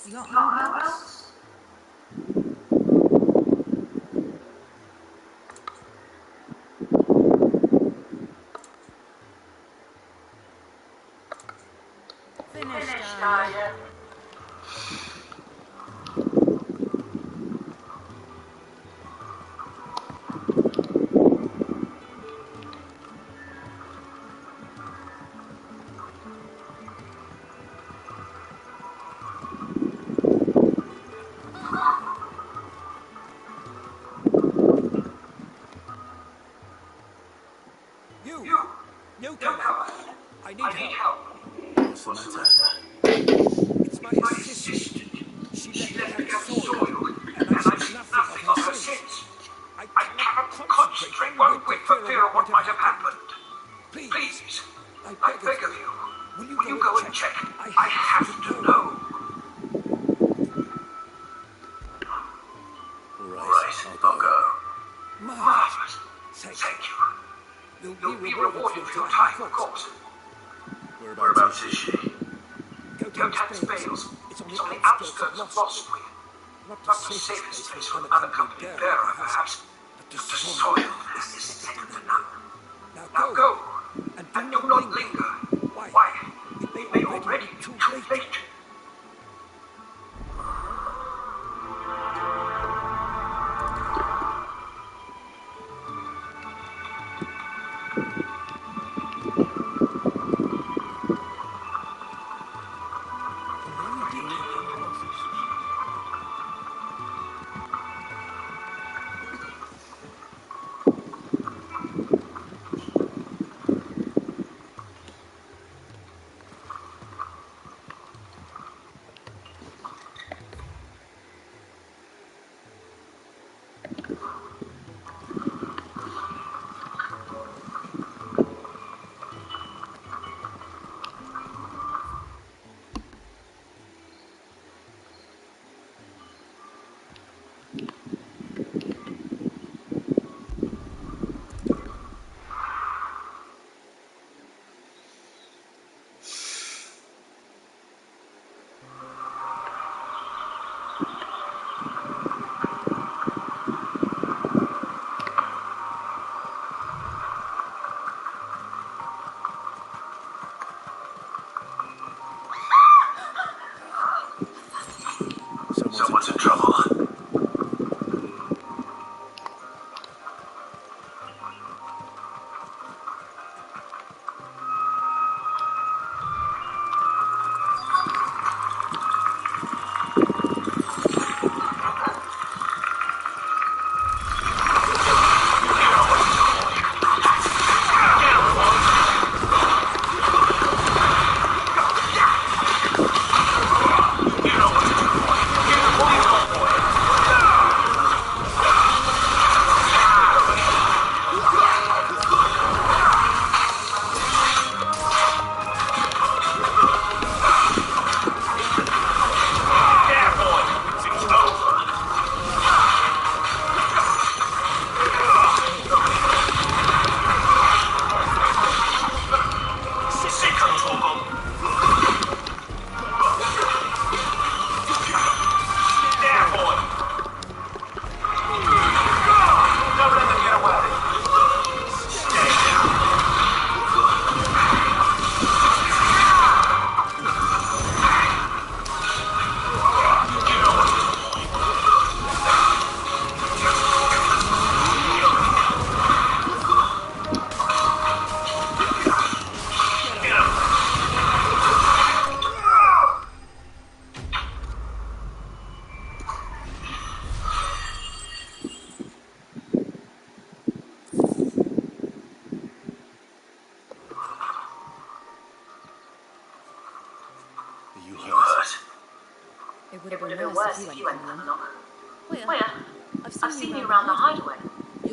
You got handouts? Finished, are you? Newcomer, I need help. What's the matter? It's my assistant. She left me soiled, and I see nothing of her since. I cannot concentrate one whit for fear of what might have happened. Please, I beg of you, will you go and check? I have to know. All right, I'll go. Marvelous. Thank you. You'll be rewarded for your time, of course. Whereabouts is she? Go to Spales. It's on the outskirts of Boston. Not the safest place for an unaccompanied bearer, perhaps, but the soil is second to none. Now go, and do not linger. Why? It may already be too late. Someone's in trouble. It would have been worse if you hadn't come along. Where? I've seen you around the hideaway.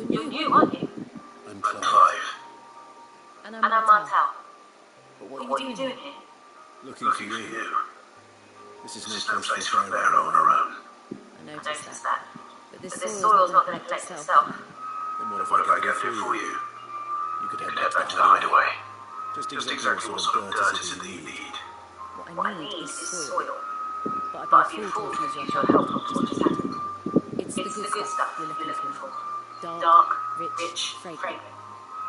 You're new, aren't you? I'm Clive. And I'm Martel. But What are you doing here? Looking for you. This is no no place place for a bear on her own. I noticed that. But this This soil's soil's not not going going to to collect collect itself. itself. Then What if I get it for you? You could You head could head back back to to the hideaway. Just Just exactly what sort of dirt is it that you need? What I need is soil. But But I'd be a fool to to refuse refuse your your help help just not to just hand it. It's the good stuff you're looking for. Dark, rich, fragrant.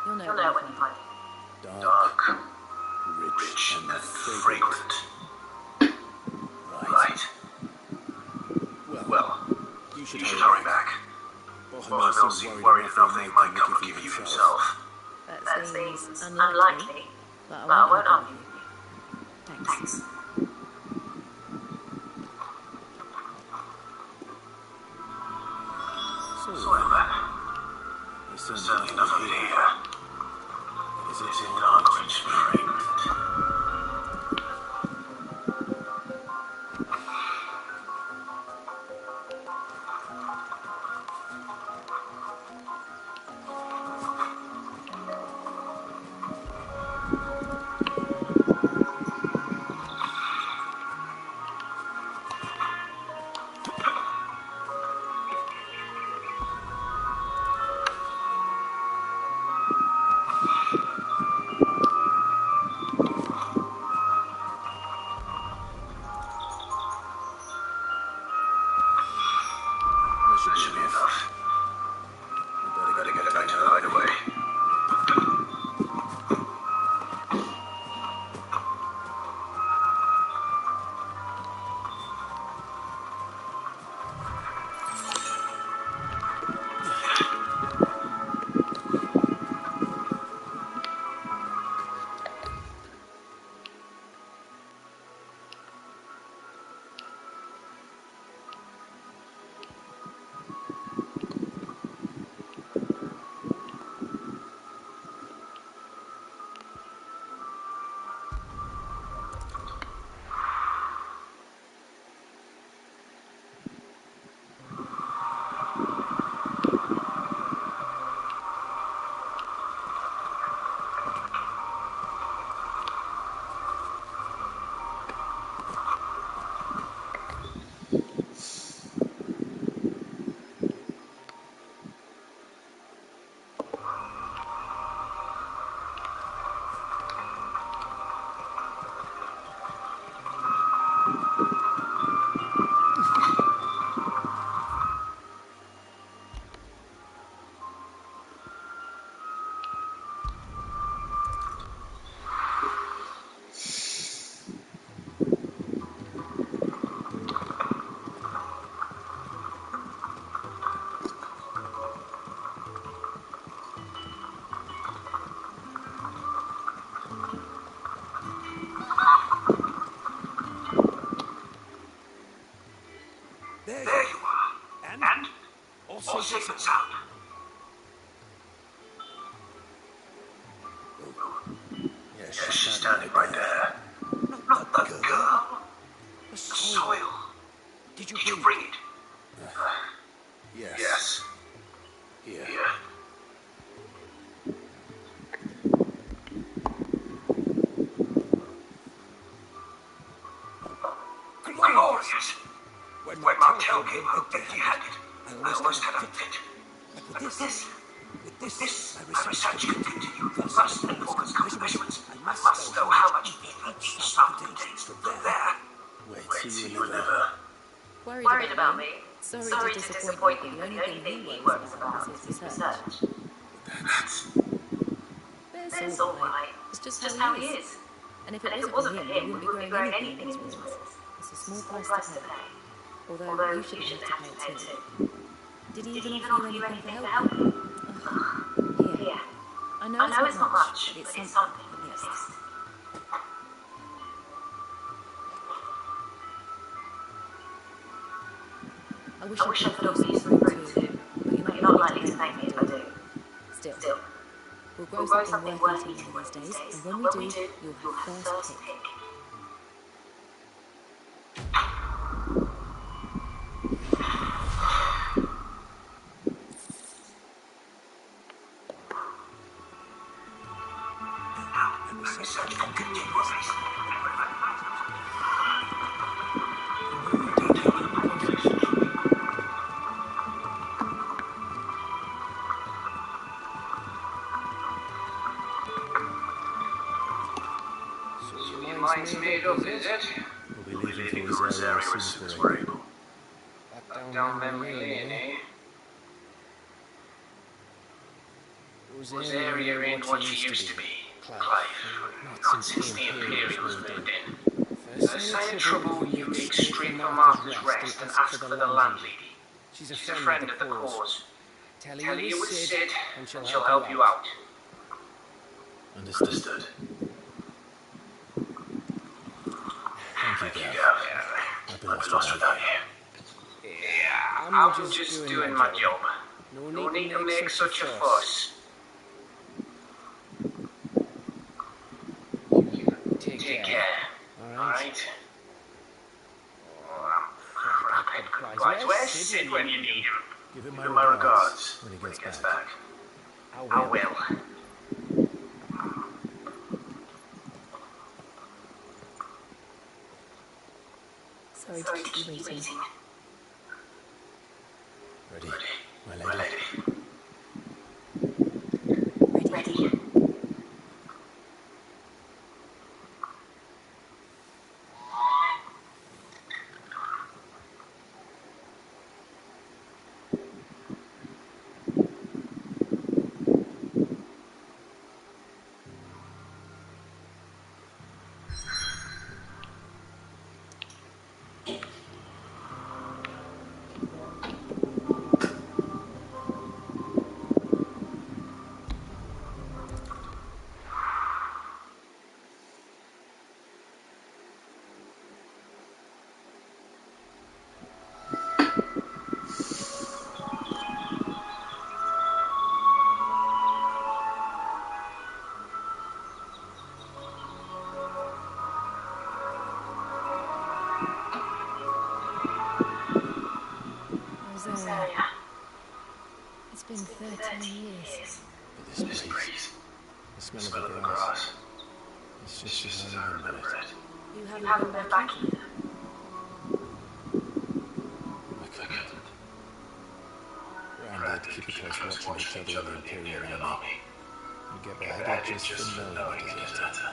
You'll know it when you find it. Dark, Rich and and fragrant. fragrant. Right. Well, You should you should hurry hurry back. back. Bohemil seemed worried enough that he might come looking for you himself. That seems unlikely, but I won't argue with you. Thanks. Soil then. There's There's certainly certainly enough enough of of it it here. here. Is Is it it dark, dark, rich, rich, fragrant? fragrant? There Should should be be enough. enough. We Better get it back to the hideaway. There There you you are. are. And? And? All All safe safe and and sound. sound. Yes, Yes, she's standing right there. Not The girl. The The soil. soil. Did you Did you bring bring it? it? Yes. Yes. Here. Here. Glorious. When When Martel came home empty-handed, empty-handed, I almost had a fit. But But with this, my my research can continue. Thus, Thus, in in performance measurements, I I must know how much each sample contains. From there, Wait, wait, see see you you in the never. Worried about me? Sorry to disappoint you, but the only thing he worries about is his research. That's It's all right. It's just how he is. And if it wasn't for him, we wouldn't be growing anything in these walls. It's a small price to pay. Although you shouldn't have to pay it too. Did he even offer you anything for help? Here. I know it's not much, but it's something, at least. I wish I could offer you some fruit too, but you're not likely to thank me if I do. Still, we'll grow something worth eating one of these days, and when we do, you'll have first pick. And research continues. it's made up, is it? We'll be leaving for this area as soon as we're able. Back down memory lane, eh? Was area in what she used to be? Clive. Not since the Imperials was moved in. First sign of trouble, you make straight for Martha's Rest and ask for the landlady. She's a friend of the cause. Tell her you was Sid, and she'll help you out. Understood. Thank you, Gav. I've been lost without you. Yeah, I'm just doing my job. No need to make such a fuss. Take care. Alright? Oh, crap, goodbyes. Where's Sid when you need him? Give him my regards when he gets back. I will. Sorry to keep you waiting. Ready, my lady. Ready. Rosaria. It's been 13 years. But this breeze, the smell of the grass, it's just as I remember it. You haven't been back either. I couldn't. Round keep a close watch on each other in the Imperial Army. You get beheaded just for knowing a deserter.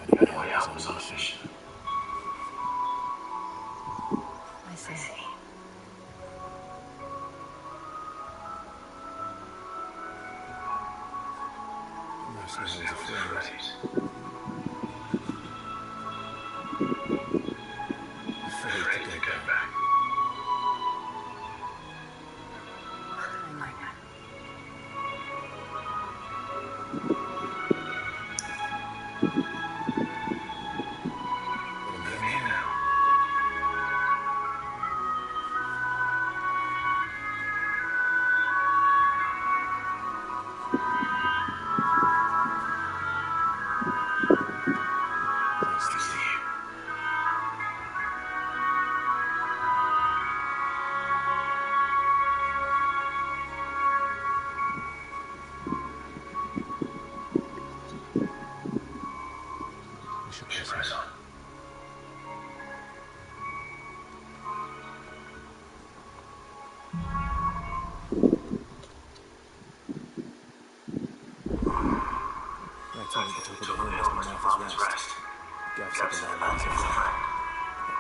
The only way out was on a mission. I see. Mostly I was afraid. Afraid to go back.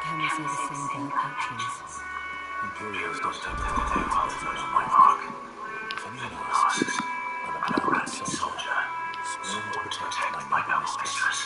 Can we say the same for her patrons? Imperials don't take the time to go my mark. If anyone asks, I'm a branded soldier, sworn to protect my noble mistress.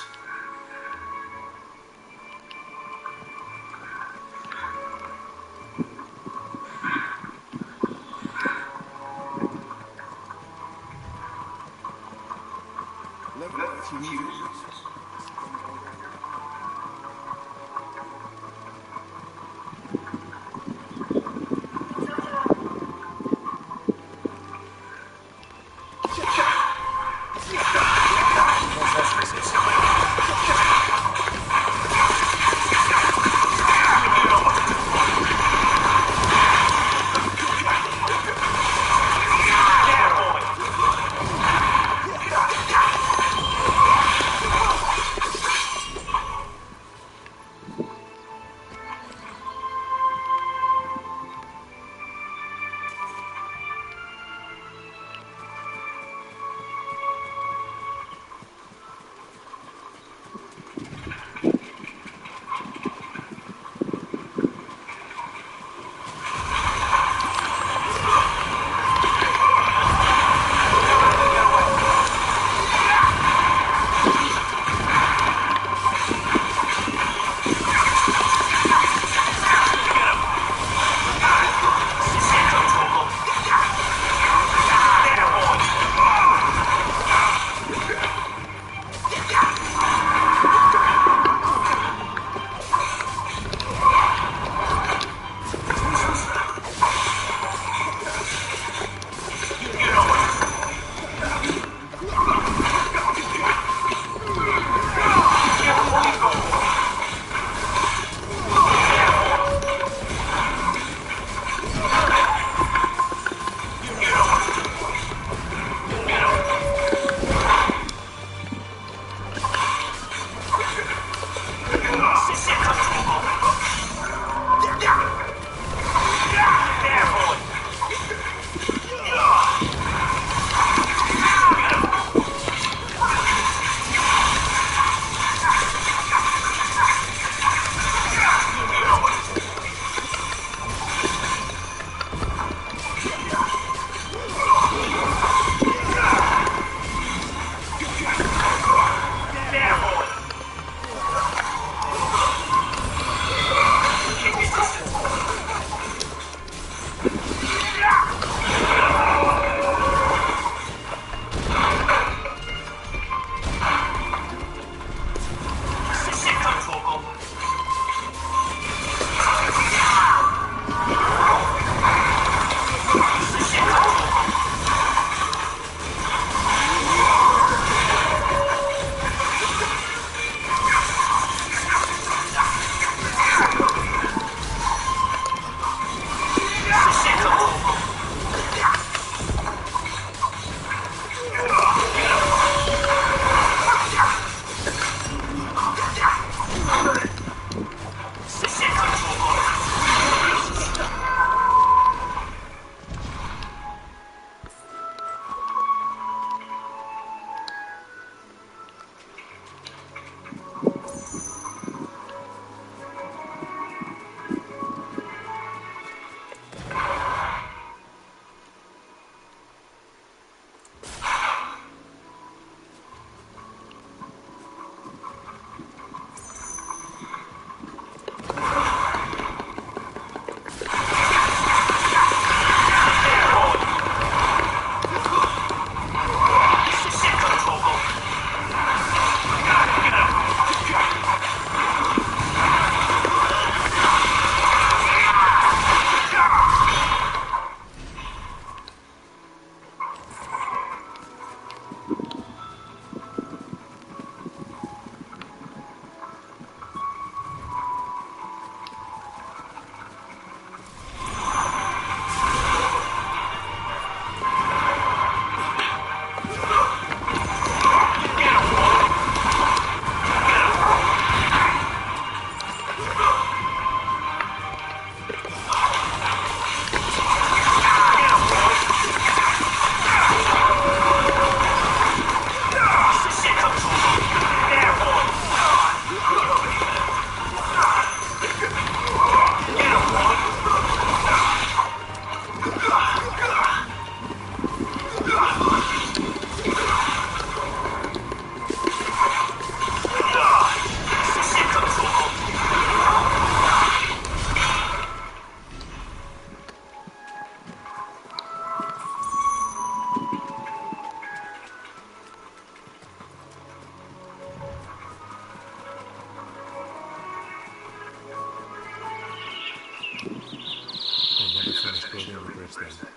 first then.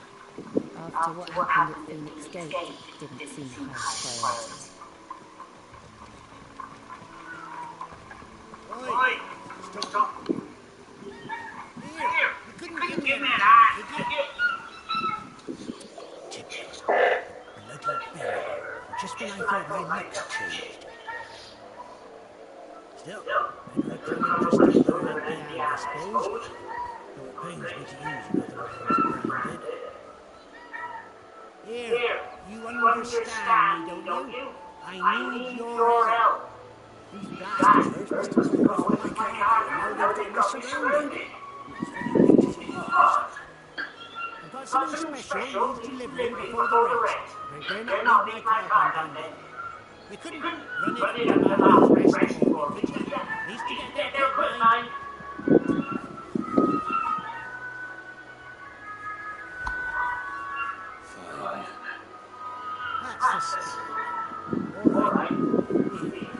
After what happened at Phoenix Gate, it didn't seem the highest priority. Oi! Stop! Here! You couldn't give me that hand, could you? Typical. Bloody Billy. Just when I thought my luck had changed. Still, better a cunning crystal than an empty hand, I suppose. Though it pains me to use another man's grounded. Here, you understand me, don't you? I need your help. These bastards must have gone off my cargo, and now they've got me surrounded. It's very pictures of ours. I've got something special needs delivering before the rest. Better not need my car done. You couldn't run it into Martha's rest for me, could you? Needs to get there quick, mind. Fine. That's the spirit. All right. Here.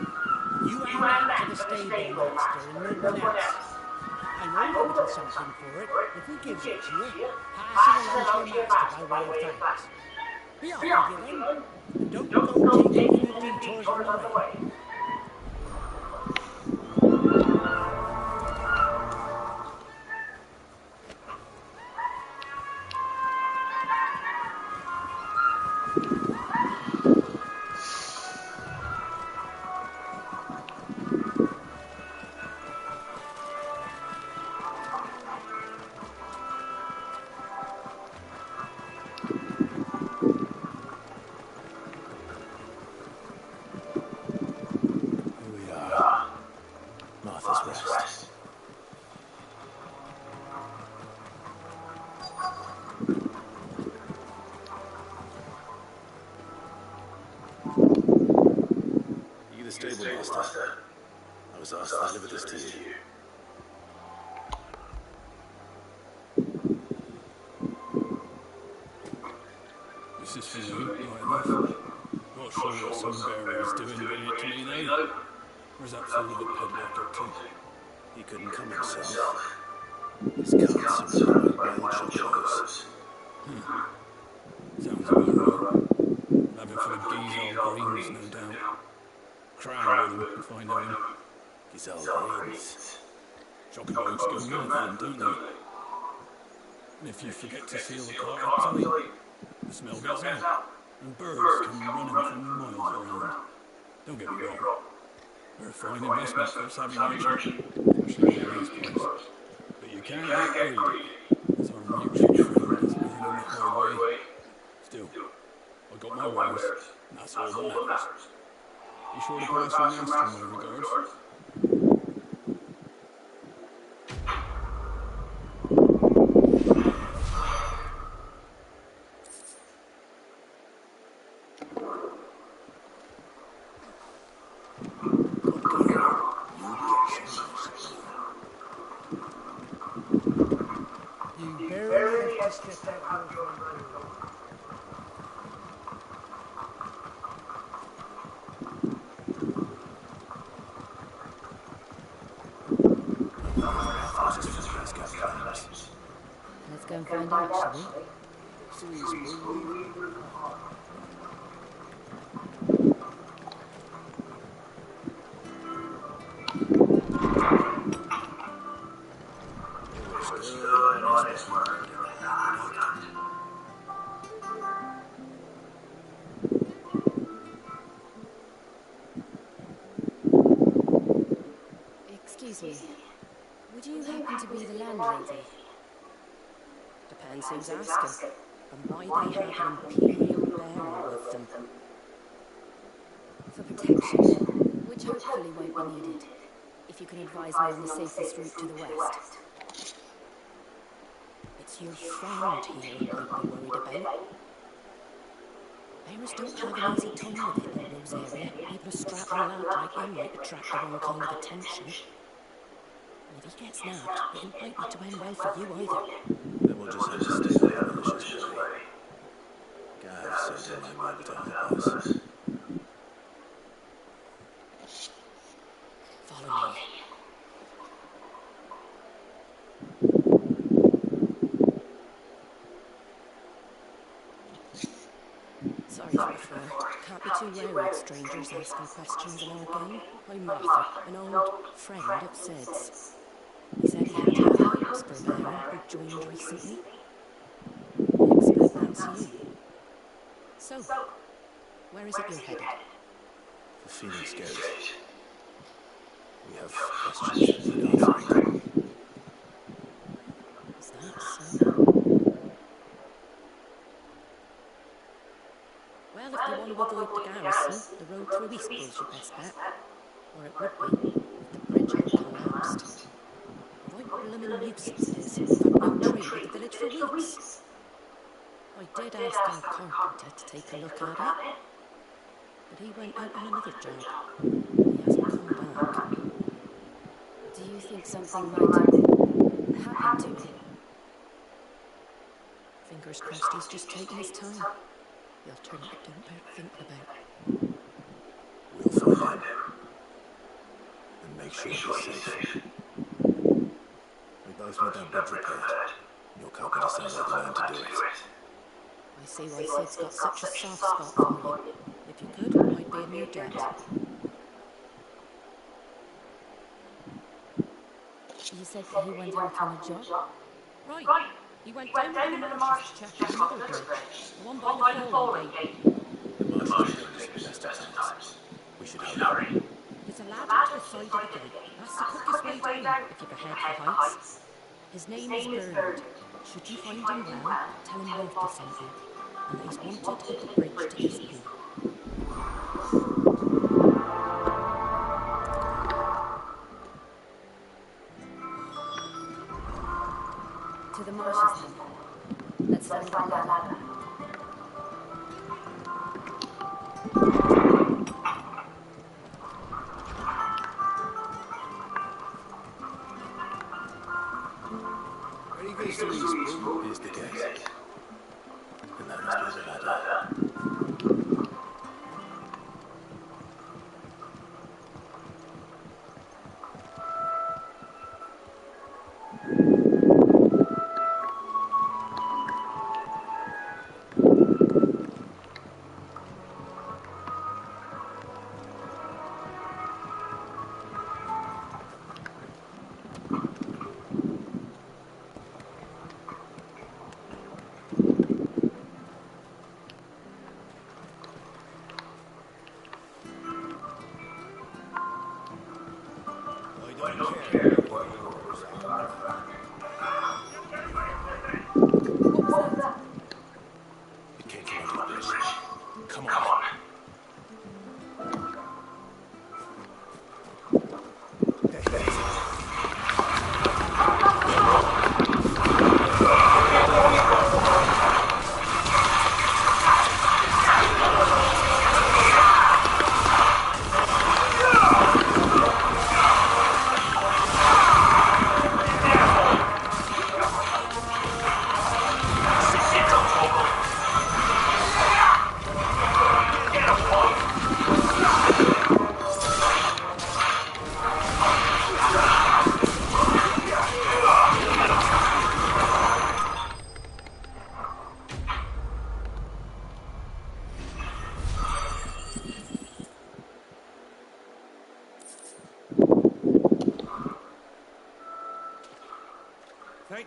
You hand that to the stable master and no one else. I know a little something for it. If he gives it to you, pass it along to your master by way of thanks. Be off with you then, and don't go taking any detours on the way. Stable master. I was asked to deliver this to you. This is for you, right enough. Not sure what some bearer's doing bringing it to me though. Where's that fool of a peddler got to? He couldn't come himself. His cart's surrounded by the chocos. Sounds about right. Having for the geezer greens, no doubt. Crown with him, if I know him. He's all greens. Chocobos go mad for them, don't they? And if you forget to seal the cart up tight, the smell gets out, and birds come running from miles around. Don't get me wrong. They're a fine investment for a savvy merchant, especially in these parts. But you can't get greedy, as our mutual friend is learning the hard way. Still, I got my wares, and that's all that matters. Be sure to pass your master my regards. You barely have to step out your front door. Let's go and find out, shall we? Excuse me. Would you happen to be the landlady? Depends who's asking, and why they have an imperial bearer with them. For protection, which hopefully won't be needed, if you can advise me on the safest route to the west. It's your friend here I'd be worried about. Bearers don't have an easy time with it in Rose area. Even a strapping lad like him might attract the wrong kind of attention. And if he gets nabbed, it ain't likely to end well for you either. Then we'll just have to stay out of the malicious way. Gav said he might be able to help us. Follow me. to be fair. Can't be too wary of strangers asking questions in our game. I'm Martha, an old friend of Sid's. He said he had high hopes for a bearer who'd joined recently. I expect that's you. So, where is it you're headed? The Phoenix Gate. We have questions that need answering. Is that so? Well, if you want to avoid the garrison, the road through Eastpool's your best bet. Or it would be, if the bridge hadn't collapsed. A right bloomin' nuisance it is. We've had no trade with the village for weeks. I did ask our carpenter to take a look at it, but he went out on another job. He hasn't come back. Do you think something might happen to me? Fingers crossed he's just taking his time. The alternative don't bear thinking about. We'll find him. And make sure he's safe. We both need that bridge repaired. Your carpenter sounds like the man to do it. I see why Sid's got such a soft spot for you. If you could, I'd be in your debt. You said that he went out on a job? Right. He went down to the marshes to check on another bridge. The one by the falling gate. The marshes are dangerous at the best of times. We should hurry. There's a lad at the side of the gate. That's the quickest way down if you've a head for heights. His name is Bernard. Should you find him well, tell him Martha sent you. And that he's wanted at the bridge to Eastpool. To the marshes then. Let's find that ladder. Where he goes to Eastpool? Here's the gate. And that must be the ladder. I don't care what yours are. What was that? It came from under the bridge. Come on.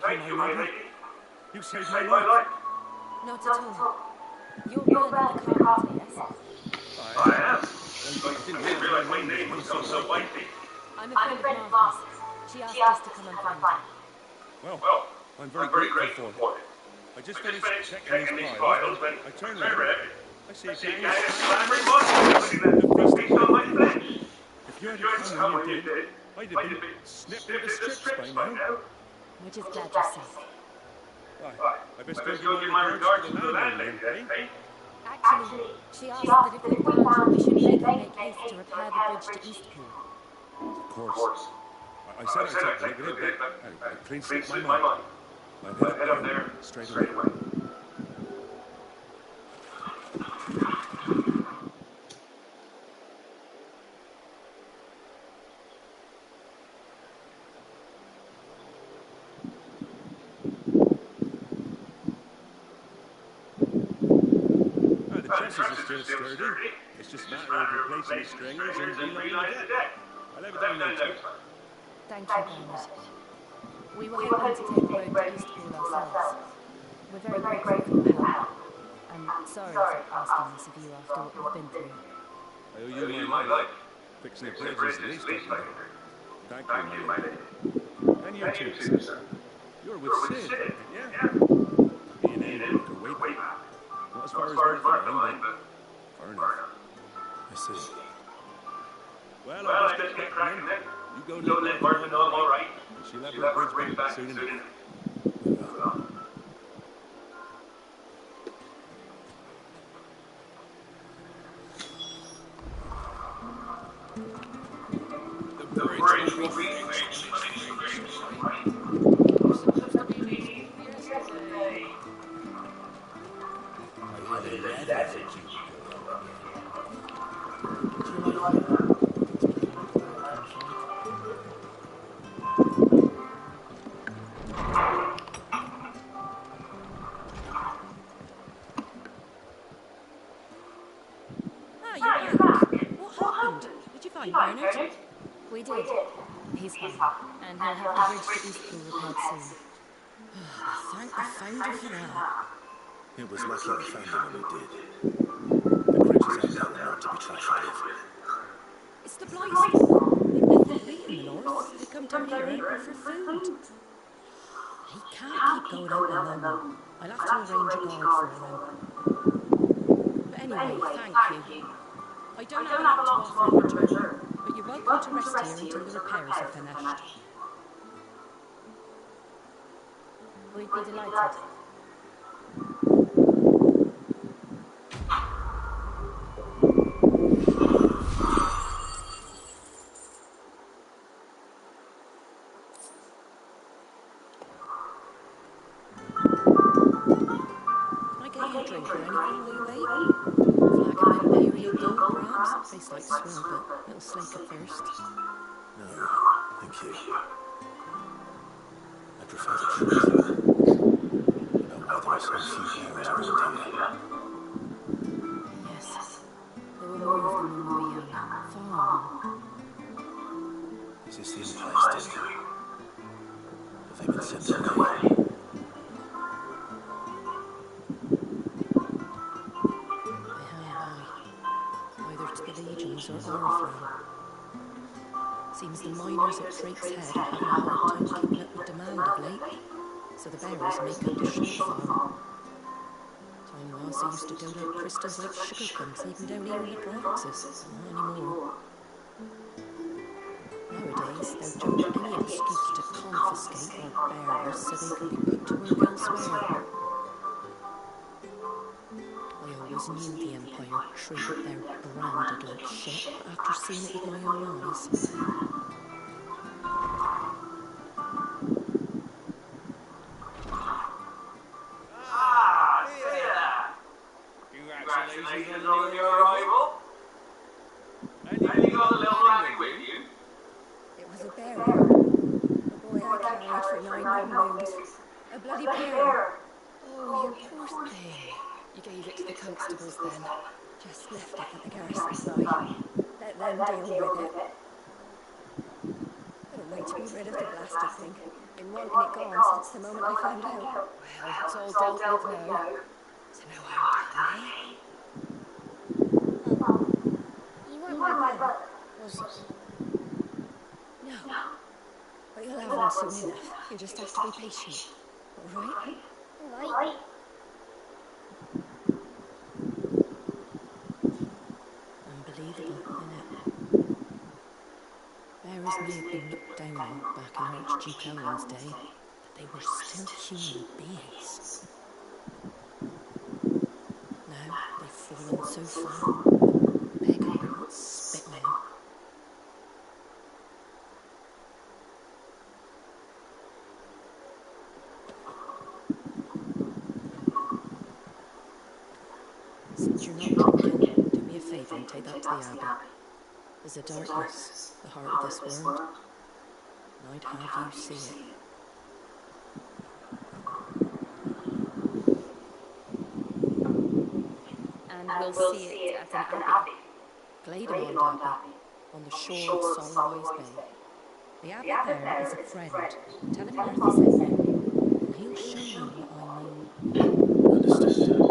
Thank you, my lady. You saved my life. Not at all. You're Bernard the carpenter, yes? I am. But I didn't realize my name was so lengthy. I'm a friend of Martha's. She asked us to come and find you. Well, I'm very grateful for it. I just finished checking these files when I turned around. I see a gang of slamming monsters feast on my flesh. If you hadn't come when you did, I'd have been snipped into strips by now. We're just glad you're safe. I best go give my regards to the landlady, eh? Actually, she asked that if we found we should make haste to repair the bridge to Eastpool. Of course. I said I'd take a look at it, but I clean slipped my mind. I'll head up there straight away. The trusses are still sturdy. It's just a matter of replacing the stringers and relining the deck. I'll have it done later. Thank you, Barnes. We were hoping to take the road to Eastpool ourselves. We're very grateful for your help. And sorry for asking this of you after what you've been through. I owe you my life. Fixing a bridge is the least I can do. Thank you, my lady. And you too, sir. You're with Sid, aren't you? Me and him broke her way back. Not as far as north of the line, but far enough. I see. Well, I'll just get cracking then. You go live Martha know I'm all right. She'll have her bridge back soon enough. The bridge will be fixed. I hear the leather that you You're back. What happened? Did you find Bernard? We did. He's fine. And he'll have the bridge to Eastpool repaired soon. Thank the founder for that. It was lucky we found him when we did. The creatures out there are not to be trifled with. It's the Blights. They've nothing to eat in the north. They come down here hunting for food. He can't keep going out alone. I'll have to arrange a guard for him. But anyway, thank you. I don't have a lot to offer in return, but you're welcome to rest here until the repairs are finished. We'd be delighted. Can I get you a drink or anything while you wait? Flag of Imperial Gold, perhaps? Tastes like swill, but it'll slake at first. No, thank you. I prefer the truth. About why there are so few bears around here. Yes. There were more of them when we were young. Far more. Is this the Empire's doing? Have they been sent away? Either to the Legions or Oriflamme. Seems the miners at Drake's Head are having a hard time keeping up with demand of late, so the bearers make up the shortfall. Time was they used to dote out crystals like sugar plums even down here in the provinces. Not anymore. Nowadays, they'll jump at any excuse to confiscate our bearers so they can be put to work elsewhere. I always knew the Empire treated their branded like shit after seeing it with my own eyes. Congratulations on your arrival. And you got a little rabbit with you? It was a bear. A boy I carried for 9 moons. A bloody bear. Oh, you poor thing. You gave it to the constables then. Just left it at the garrison side. Let them deal with it. Couldn't wait to be rid of the blasted thing. Been wanting it gone since the moment I found out. Well, it's all dealt with now. So no harm done, eh? You weren't my brother, was he? No. But you'll have one soon enough. You just have to be patient. All right? All right. Unbelievable, innit? Bearers may have been looked down on back in Archduke Elwin's day, but they were still human beings. Now they've fallen so far, the beggar won't spit on them. Since you're not drinking, do me a favour and take that to the Abbey. There's a darkness, the heart of this world, and I'd have you see it. And we'll see it at an abbey. Gladeamond Abbey, on the shore of Solway's Bay. The abbey bearer is a friend. Tell him you're of the same name, and he'll show you what I mean. Understood.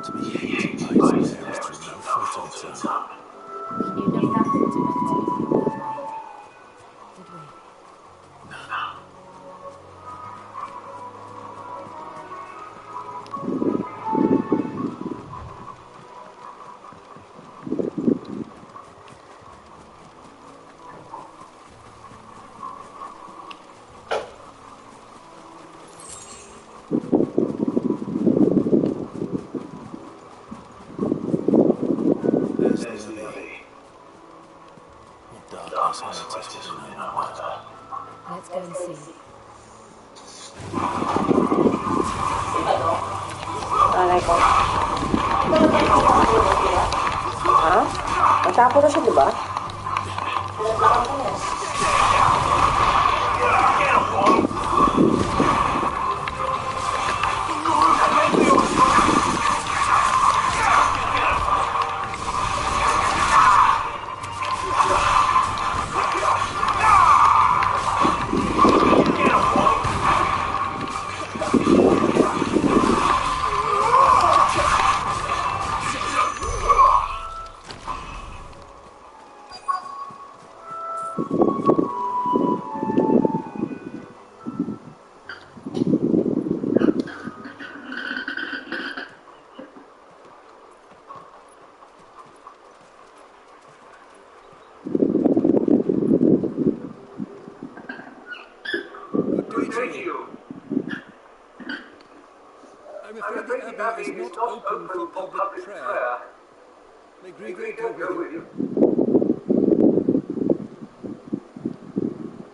To be hated by its bearers through no fault of its own. We knew nothing fundamentally from the other, did we? No. Let's go and see. Hah? Natakot na siya, di ba? I'm afraid the abbey is not open for public prayer. May Grigor go with you.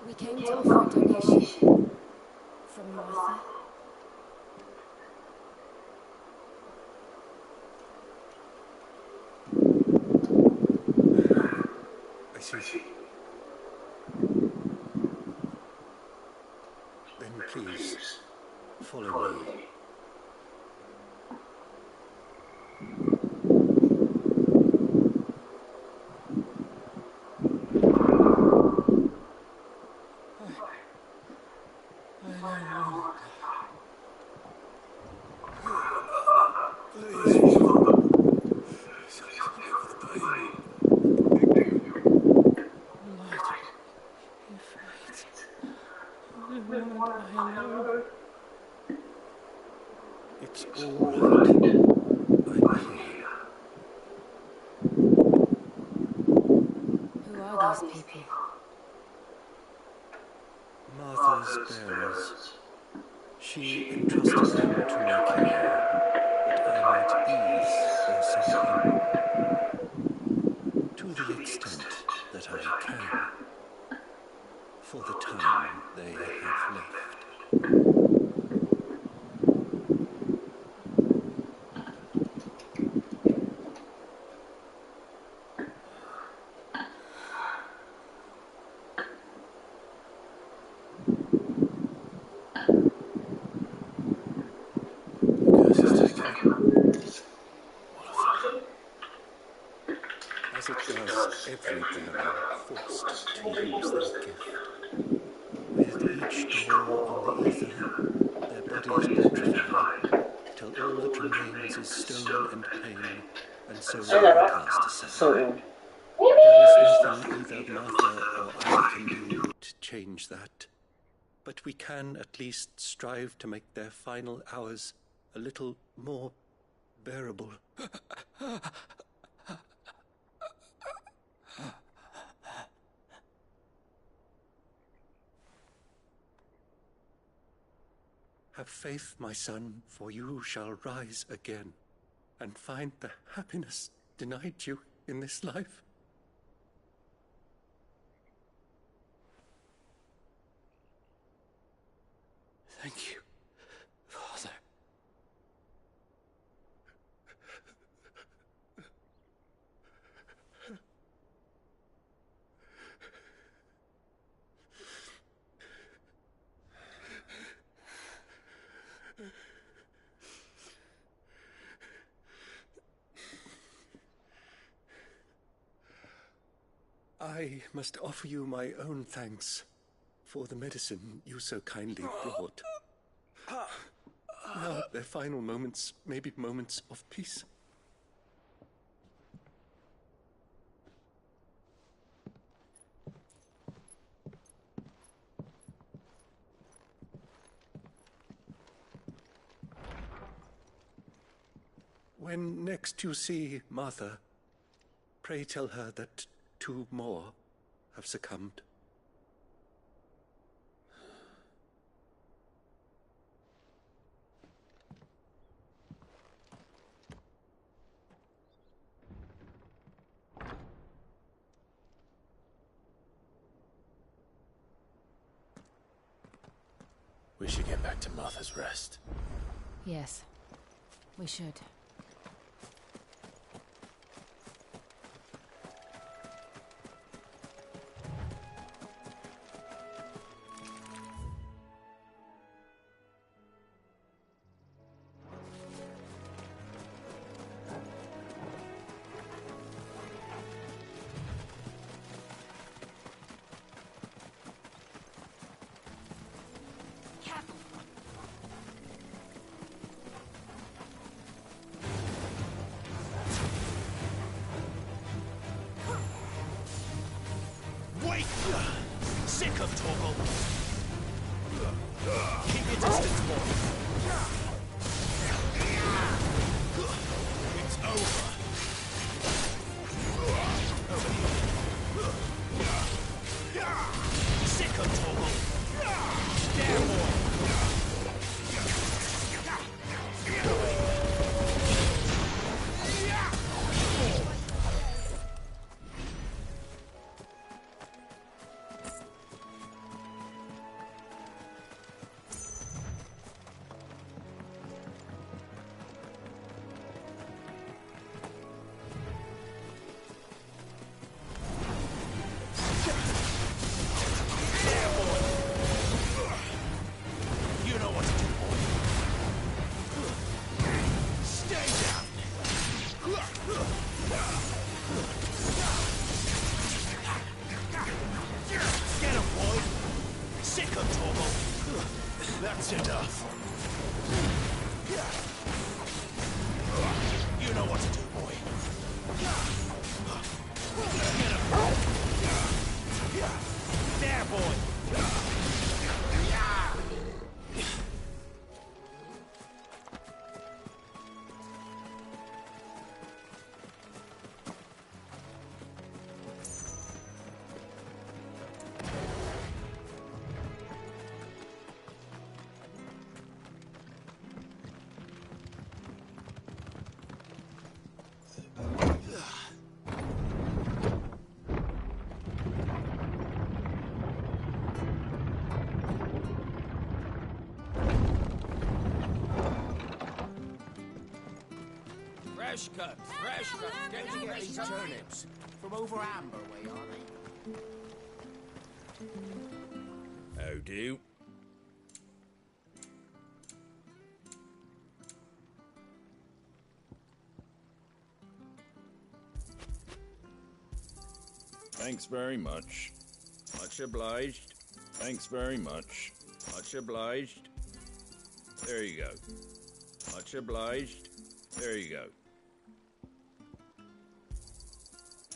We came to offer a donation from Martha. I see. Then please, follow me. It's all right. I'm here. Who are these people? Martha's bearers. She entrusted them to my care, that I might ease their suffering, to the extent that I can, for the time they have left. As it does every bearer forced to use their gift. With each door on the ether, their bodies petrified, till all the remains is stone and pain, and so Sai là đó. cast aside. Sợ. There is nothing either Martha or I can do to change that. But we can at least strive to make their final hours a little more bearable. Have faith, my son, for you shall rise again and find the happiness denied you in this life. Thank you, Father. I must offer you my own thanks for the medicine you so kindly brought. Now their final moments may be moments of peace. When next you see Martha, pray tell her that 2 more have succumbed. We should get back to Martha's Rest. Yes, we should. Wait! Sick of Torgal! Keep your distance, boy! It's over! Sick of Torgal! There, boy! That's enough. You know what to do, boy. Get him. There, boy. Fresh cuts. Get to get these turnips. From over Amber way, are they? How do? Thanks very much. Much obliged. Thanks very much. Much obliged. There you go. Much obliged. There you go.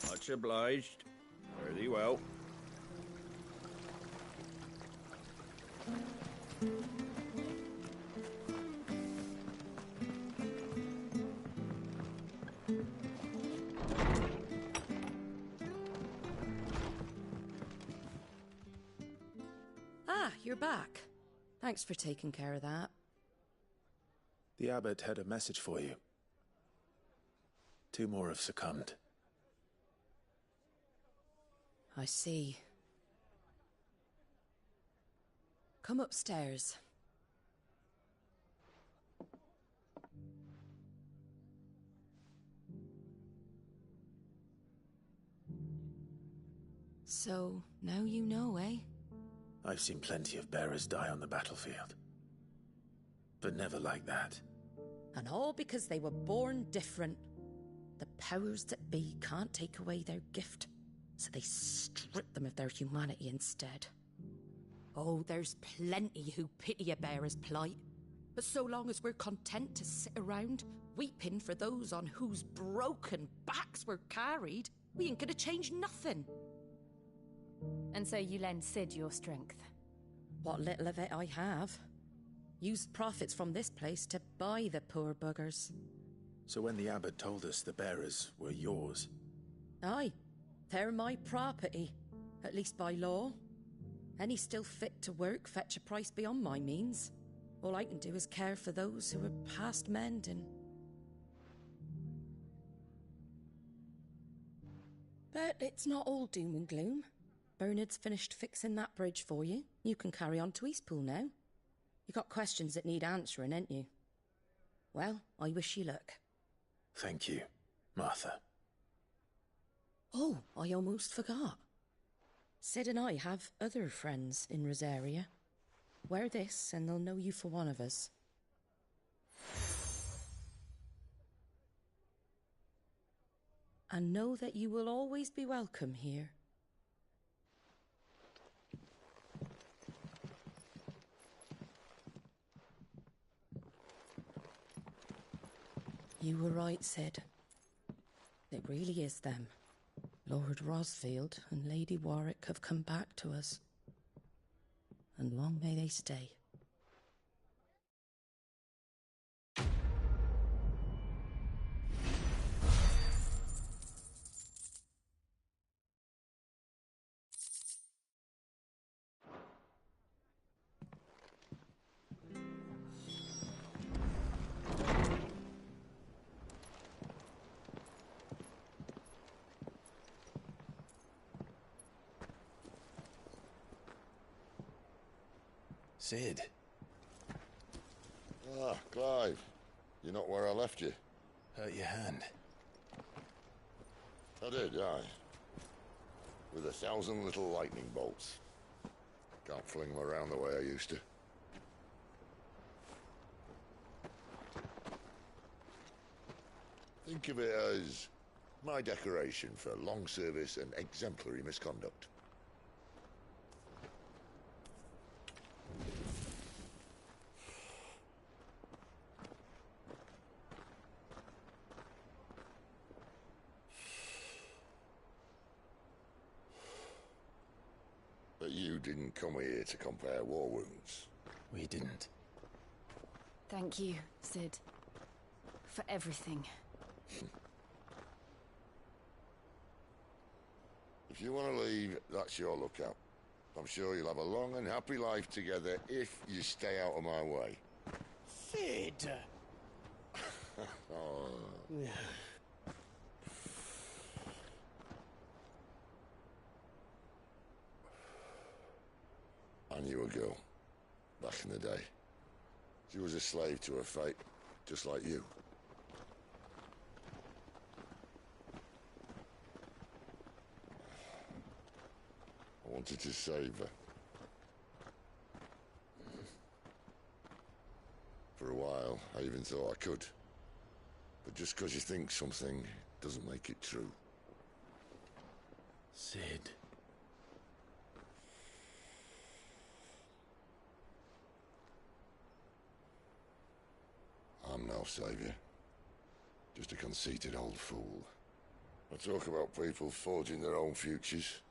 Much obliged. Fare thee well. Ah, you're back. Thanks for taking care of that. The abbot had a message for you. 2 more have succumbed. I see. Come upstairs. So, now you know, eh? I've seen plenty of bearers die on the battlefield. But never like that. And all because they were born different. The powers that be can't take away their gift, so they strip them of their humanity instead. Oh, there's plenty who pity a bearer's plight. But so long as we're content to sit around, weeping for those on whose broken backs we're carried, we ain't gonna change nothing. And so you lend Sid your strength? What little of it I have. Used profits from this place to buy the poor buggers. So when the abbot told us the bearers were yours... Aye, they're my property, at least by law. Any still fit to work fetch a price beyond my means. All I can do is care for those who are past mending. But it's not all doom and gloom. Bernard's finished fixing that bridge for you. You can carry on to Eastpool now. You got questions that need answering, ain't you? Well, I wish you luck. Thank you, Martha. Oh, I almost forgot. Sid and I have other friends in Rosaria. Wear this and they'll know you for one of us. And know that you will always be welcome here. You were right, Sid. It really is them. Lord Rosfield and Lady Warwick have come back to us. And long may they stay. Sid. Ah, Clive. You're not where I left you. Hurt your hand. I did, aye. With 1,000 little lightning bolts. Can't fling them around the way I used to. Think of it as my decoration for long service and exemplary misconduct. But you didn't come here to compare war wounds. We didn't. Thank you, Sid. For everything. If you want to leave, that's your lookout. I'm sure you'll have a long and happy life together if you stay out of my way. Sid! Oh. I knew a girl, back in the day. She was a slave to her fate, just like you. I wanted to save her. For a while, I even thought I could. But just because you think something doesn't make it true. Sid. I'm no savior. Just a conceited old fool. I talk about people forging their own futures.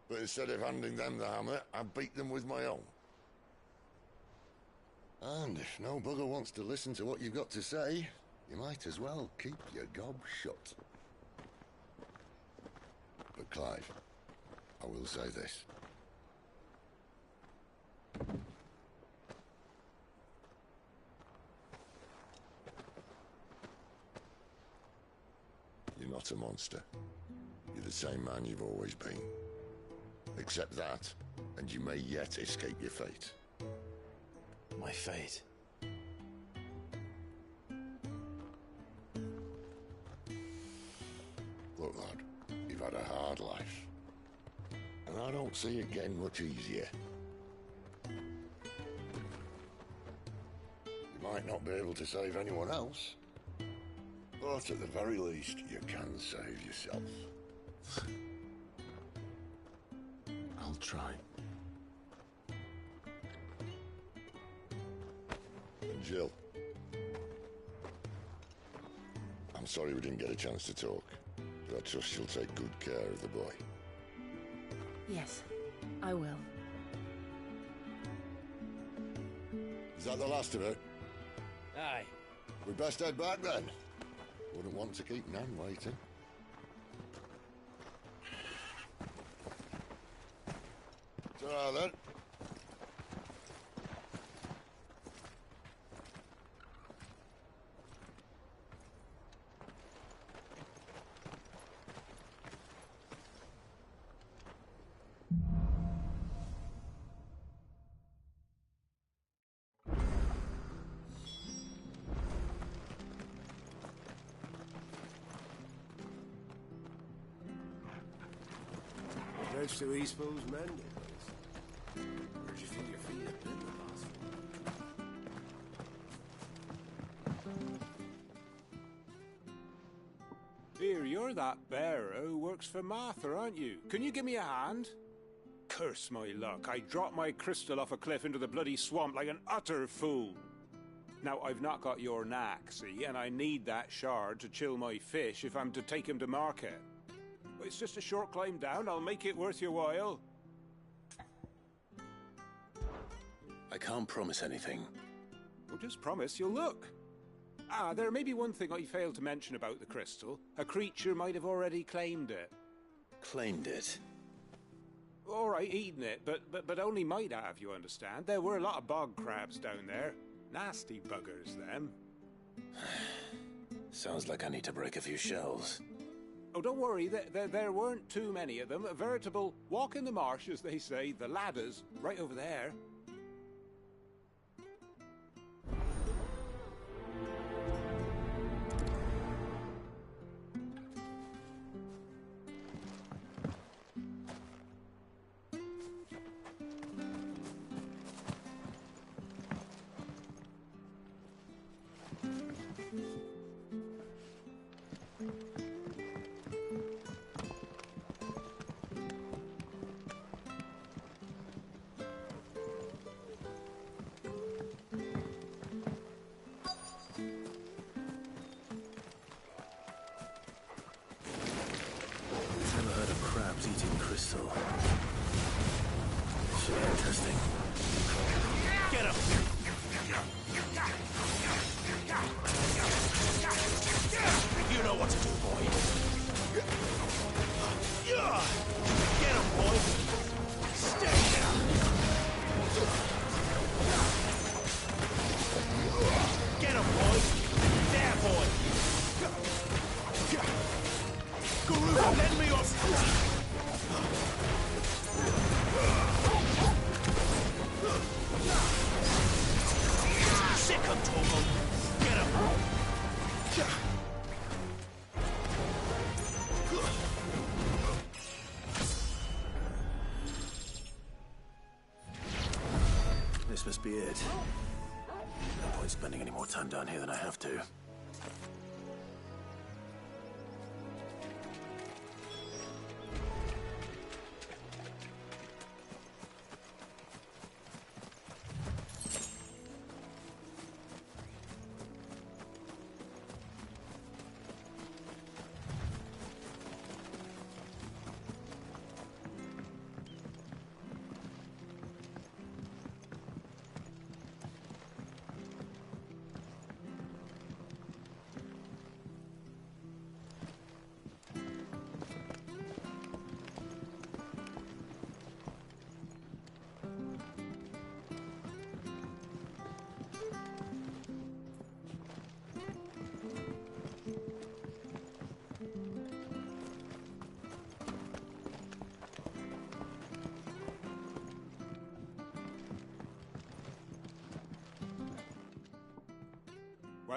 But instead of handing them the hammer, I beat them with my own. And if no bugger wants to listen to what you've got to say, you might as well keep your gob shut. But Clive, I will say this. You're not a monster. You're the same man you've always been. Accept that, and you may yet escape your fate. My fate? Look, lad, you've had a hard life. And I don't see it getting much easier. You might not be able to save anyone else, but at the very least, you can save yourself. I'll try. And Jill, I'm sorry we didn't get a chance to talk, but I trust you'll take good care of the boy. Yes, I will. Is that the last of it? Aye. We'd best head back then. Wouldn't want to keep Nan waiting. Ta-ra then. Rest to Eastpool's mended. Where'd you feel your feet have been the last one? Here, you're that bearer who works for Martha, aren't you? Can you give me a hand? Curse my luck, I dropped my crystal off a cliff into the bloody swamp like an utter fool. Now, I've not got your knack, see, and I need that shard to chill my fish if I'm to take him to market. It's just a short climb down. I'll make it worth your while. I can't promise anything. Well, just promise you'll look. Ah, there may be one thing I failed to mention about the crystal. A creature might have already claimed it. Claimed it? All right, eaten it, but only might have, you understand. There were a lot of bog crabs down there. Nasty buggers, them. Sounds like I need to break a few shells. Oh, don't worry, there weren't too many of them. A veritable walk in the marsh, as they say. The ladder's right over there. Never heard of crabs eating crystal. Should be interesting. Get him! You know what to do, boy. Get him, boy! Stay down! Get him, boy! There, boy! Guru, lend me your... Sick him, Togo! Get him! This must be it. No point spending any more time down here than I have to.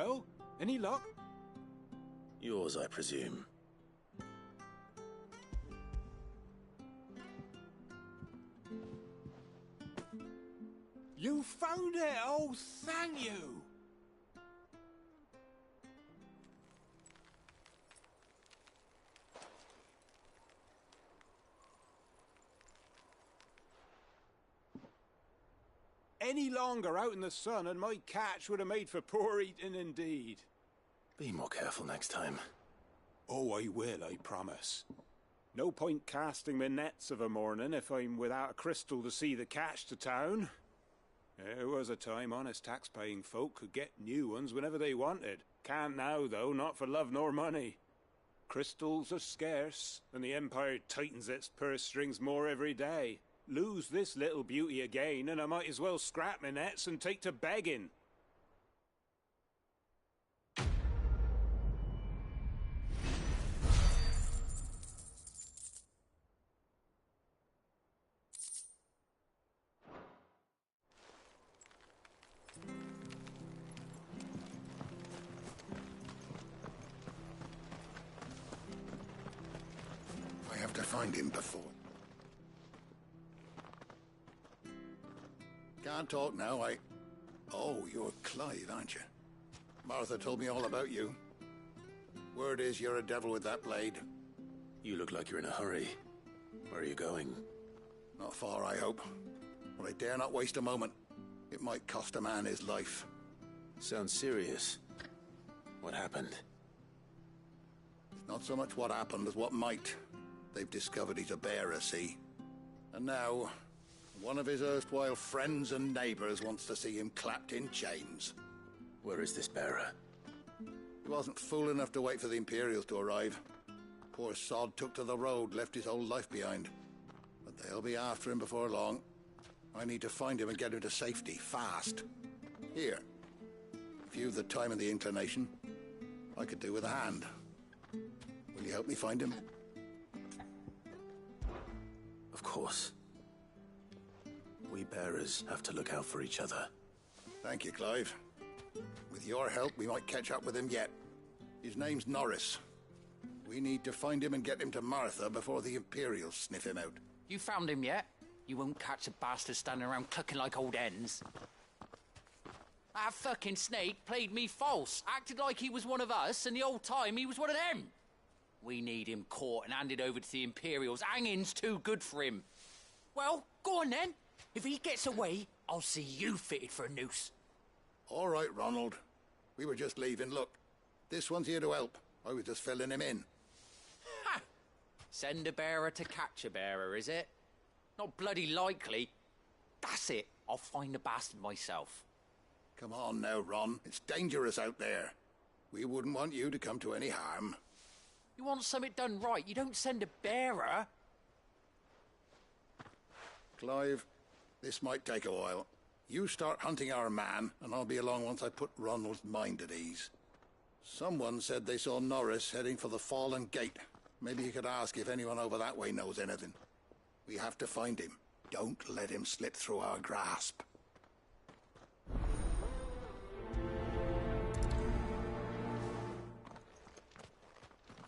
Well, any luck? Yours, I presume. You found it! Oh, thank you! Any longer out in the sun and my catch would have made for poor eating indeed. Be more careful next time. Oh, I will, I promise. No point casting my nets of a morning if I'm without a crystal to see the catch to town. There was a time honest tax-paying folk could get new ones whenever they wanted. Can't now, though, not for love nor money. Crystals are scarce, and the Empire tightens its purse strings more every day. Lose this little beauty again, and I might as well scrap my nets and take to begging. I have to find him before. Can't talk now, Oh, you're Clive, aren't you? Martha told me all about you. Word is you're a devil with that blade. You look like you're in a hurry. Where are you going? Not far, I hope. But I dare not waste a moment. It might cost a man his life. Sounds serious. What happened? It's not so much what happened as what might. They've discovered he's a bearer, see? And now, one of his erstwhile friends and neighbors wants to see him clapped in chains. Where is this bearer? He wasn't fool enough to wait for the Imperials to arrive. Poor sod took to the road, left his whole life behind. But they'll be after him before long. I need to find him and get him to safety, fast. Here. If you've the time and the inclination, I could do with a hand. Will you help me find him? Of course. We bearers have to look out for each other. Thank you, Clive. With your help, we might catch up with him yet. His name's Norris. We need to find him and get him to Martha before the Imperials sniff him out. You found him yet? You won't catch a bastard standing around clucking like old hens. That fucking snake played me false, acted like he was one of us, and the old time he was one of them. We need him caught and handed over to the Imperials. Hanging's too good for him. Well, go on then. If he gets away, I'll see you fitted for a noose. All right, Ronald. We were just leaving. Look, this one's here to help. I was just filling him in. Ha! Send a bearer to catch a bearer, is it? Not bloody likely. That's it. I'll find the bastard myself. Come on now, Ron. It's dangerous out there. We wouldn't want you to come to any harm. You want something done right, you don't send a bearer. Clive, this might take a while. You start hunting our man, and I'll be along once I put Ronald's mind at ease. Someone said they saw Norris heading for the Fallen Gate. Maybe you could ask if anyone over that way knows anything. We have to find him. Don't let him slip through our grasp.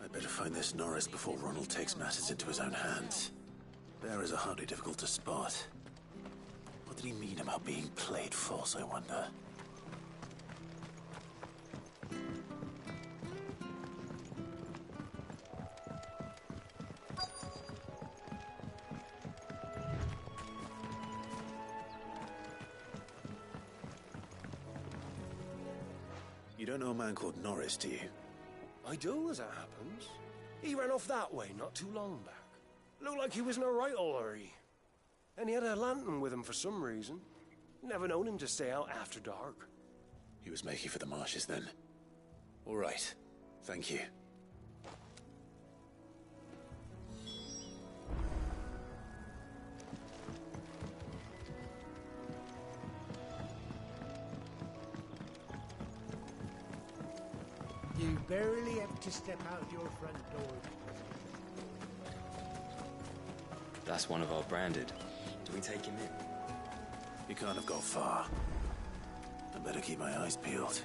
I'd better find this Norris before Ronald takes matters into his own hands. Bearers are hardly difficult to spot. What did he mean about being played false, I wonder? You don't know a man called Norris, do you? I do, as it happens. He ran off that way not too long back. Looked like he was in a right old hurry. And he had a lantern with him for some reason. Never known him to stay out after dark. He was making for the marshes then. All right. Thank you. You barely have to step out your front door. That's one of our branded. Do we take him in? He can't have gone far. I better keep my eyes peeled.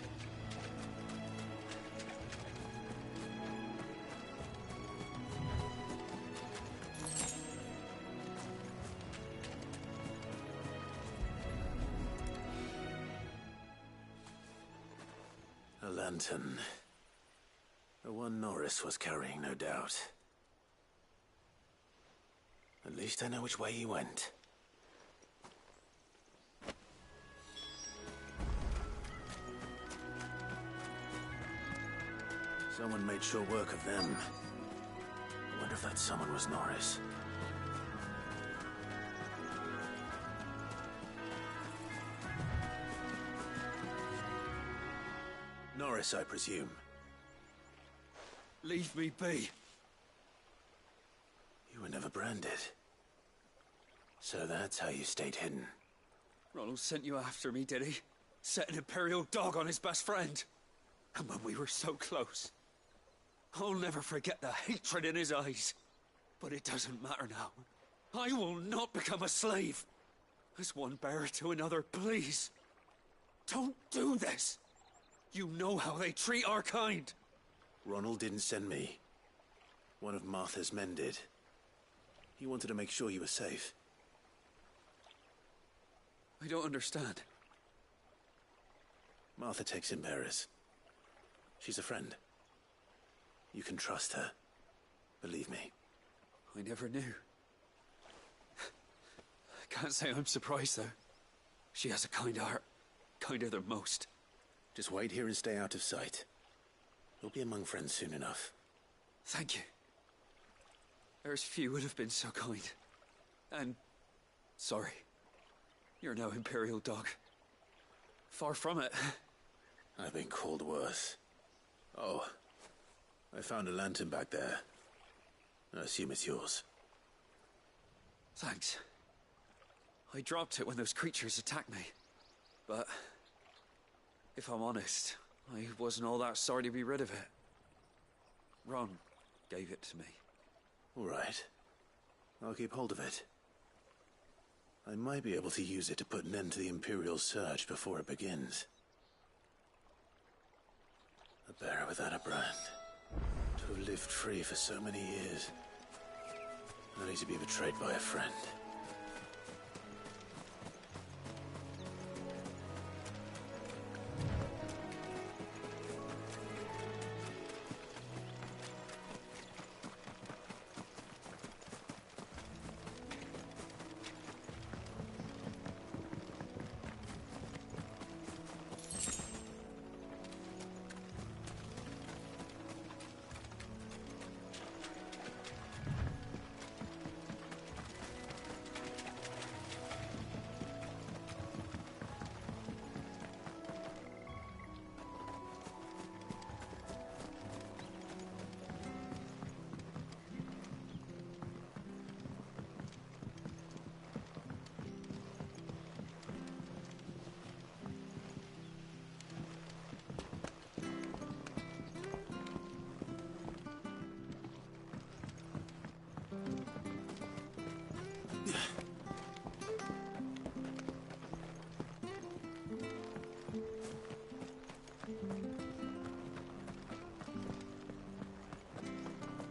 lantern. The one Norris was carrying, no doubt. At least I know which way he went. Someone made sure work of them. I wonder if that someone was Norris. Norris, I presume. Leave me be. You were never branded. So that's how you stayed hidden. Ronald sent you after me, did he? Set an Imperial dog on his best friend. And when we were so close. I'll never forget the hatred in his eyes. But it doesn't matter now. I will not become a slave. As one bearer to another, please. Don't do this. You know how they treat our kind. Ronald didn't send me. One of Martha's men did. He wanted to make sure you were safe. I don't understand. Martha takes in bearers. She's a friend. You can trust her. Believe me. I never knew. I can't say I'm surprised, though. She has a kind heart. Kinder than most. Just wait here and stay out of sight. You'll be among friends soon enough. Thank you. There's few would have been so kind. And... sorry. You're no Imperial dog. Far from it. I've been called worse. Oh. I found a lantern back there. I assume it's yours. Thanks. I dropped it when those creatures attacked me. But... if I'm honest, I wasn't all that sorry to be rid of it. Ron gave it to me. All right. I'll keep hold of it. I might be able to use it to put an end to the Imperial surge before it begins. A bearer without a brand. To have lived free for so many years. Only to be betrayed by a friend.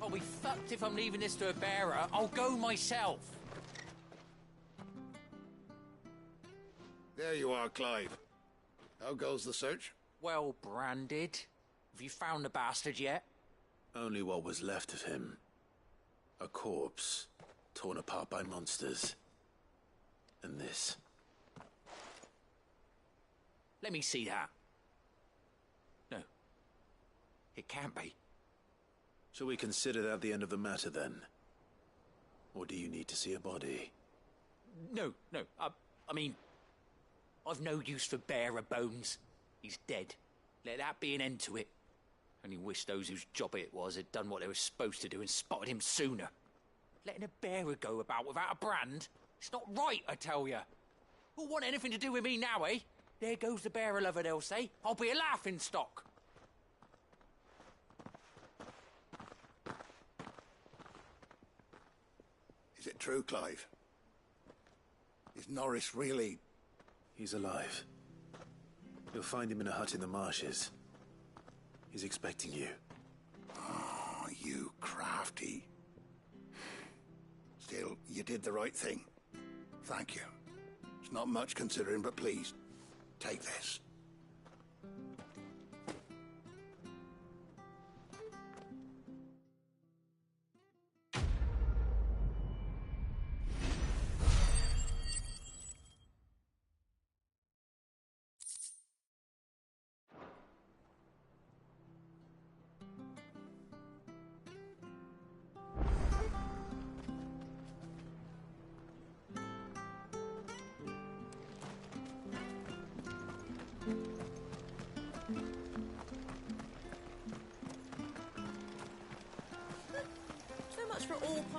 I'll be fucked if I'm leaving this to a bearer. I'll go myself. There you are, Clive. How goes the search? Well branded. Have you found the bastard yet? Only what was left of him. A corpse, torn apart by monsters. And this. Let me see that. No. It can't be. Shall we consider that the end of the matter, then? Or do you need to see a body? No. I mean... I've no use for bearer bones. He's dead. Let that be an end to it. Only wish those whose job it was had done what they were supposed to do and spotted him sooner. Letting a bearer go about without a brand? It's not right, I tell you. Who'll want anything to do with me now, eh? There goes the bearer lover, they'll say. I'll be a laughing stock. Is it true, Clive? Is Norris really... He's alive. You'll find him in a hut in the marshes. He's expecting you. Oh, you crafty. Still, you did the right thing. Thank you. It's not much considering, but please, take this.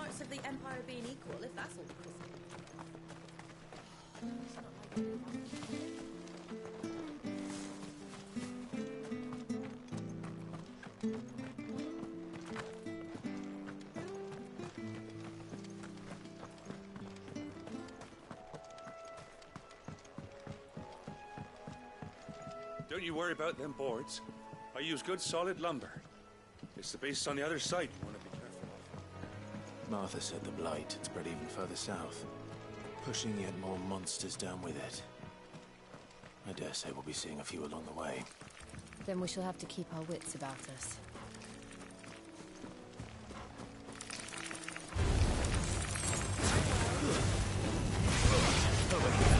parts of the Empire being equal, if that's all possible. Don't you worry about them boards. I use good solid lumber. It's the base on the other side you want to be careful of. Martha said the blight had spread even further south, pushing yet more monsters down with it. I dare say we'll be seeing a few along the way. Then we shall have to keep our wits about us. Over here.